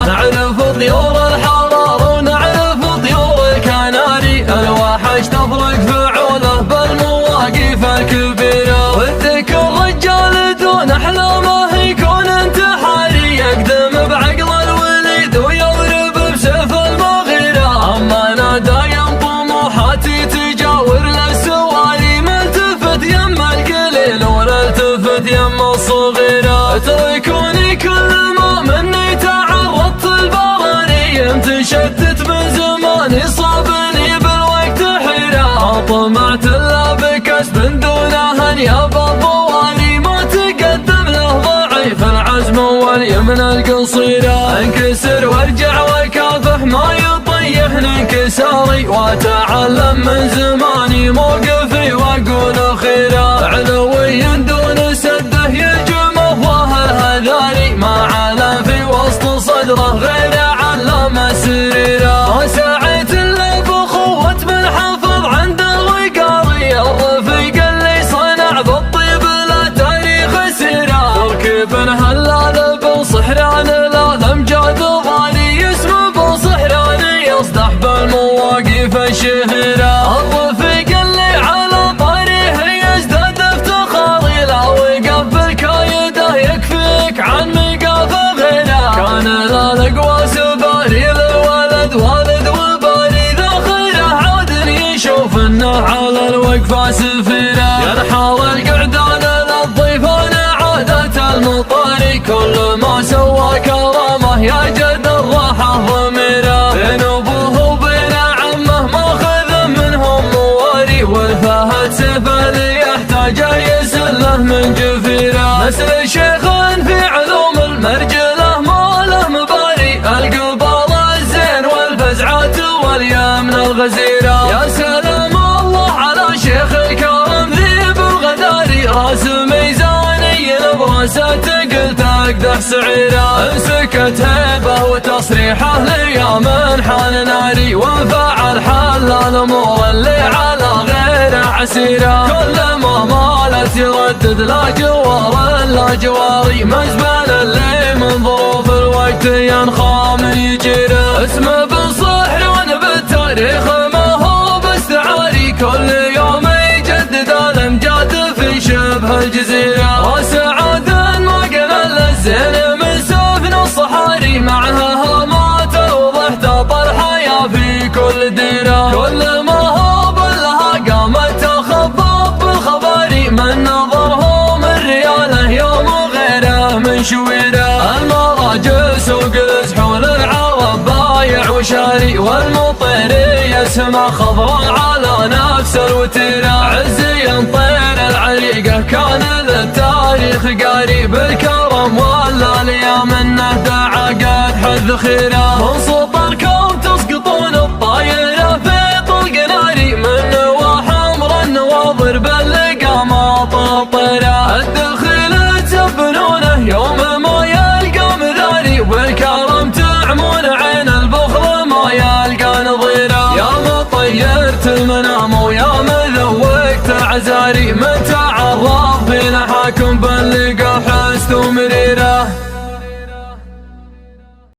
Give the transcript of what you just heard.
نعرف طيور الحرار ونعرف طيور الكناري، الوحش تفرق فعوله بالمواقف الكبيرة، والذك الرجال دون احلامه يكون انتحاري، يقدم بعقل الوليد ويضرب بسيف المغيرة. اما انا دايم طموحاتي تجاور للسواري، ملتفت يم القليل ونلتفت يم الصغيرة، اتركوني كل ما مني تعرضت البراري، تشتت من زماني صابني بالوقت حيرة، طمعت الا بكسب دونه ان يابا الضواري، ما تقدم له ضعيف العزم واليمن القصيرة، انكسر وارجع وكافح ما يطيحني انكساري، واتعلم من زماني موقفي واقول خيرا، علوي دون سده يجم افواه الهذاري، ما على في وسط صدره غير علم سريرا، ما سعيت الا بخوة من حفظ عند الوقاري، الرفيق اللي صنع بالطيب له تاريخ سيرا، تركب هلال بصحران الامجاد ضاري، اسمه بصحراني يصدح بالمواقف الشهيرة، الرفيق اللي على طريقه يزداد افتخاري، لا وقف بالكايده يكفيك عن ميقاف غيره، كان لا لقوى سباري للولد والد وباري، ذا خيره عاد يشوف انه على الوقفه سفيره، ينحر القعدان للضيفان عادة المطاري، كل ما سوى كرامه يا جد الراحه ضميره، بين ابوه وبين عمه ماخذ منهم مواري، والفهد سيف اللي يحتاج يسله من جفيره، نسل شيخ في علوم المرجله ما له مباري، القبال الزين والفزعات واليمن الغزيره، يا سلام الله على شيخ الكرم ذيب الغداري، راس ميزاني براسه تقل تقدح سعيره، امسكت هيبه وتصريحه ليا من حال ناري، وانفعل حل الامور اللي على غير عسيره، كل ما مالت يردد لا جوار لا جواري، مزبل اللي من ظروف الوقت ينخى من يجيره، اسمه بالصحران بالتاريخ ما هو باستعاري، كل يوم يجدد الامجاد في شبه الجزيره، وسعاد ما قل الزين من سفن الصحاري، معها هامات وضحت طرحه يا في كل ديره، كل ما هو بلها قامت تخبط بالخباري، من نظرهم الرياله يوم غيره من شويره، المراجل سوق الزحول العرب بايع وشاري، والمطيري يسمع خضرا على نفس الوتيره، عزي طير العريقه كان للتاريخ قاري، بالكرم ولا ليا منه دعا قد حذ خيره، من صوت الكون تسقطون الطايره في طلق ناري، من نواح حمر النواظر بالقامات الطيره، الدخيل تبنونه يوم ما يلقى مذاري، والكرم تعمون عين البخل ما يلقى نظيره، يا مطيرت المنام ويا مذوقت العزاري، من تعرف فينا حاكم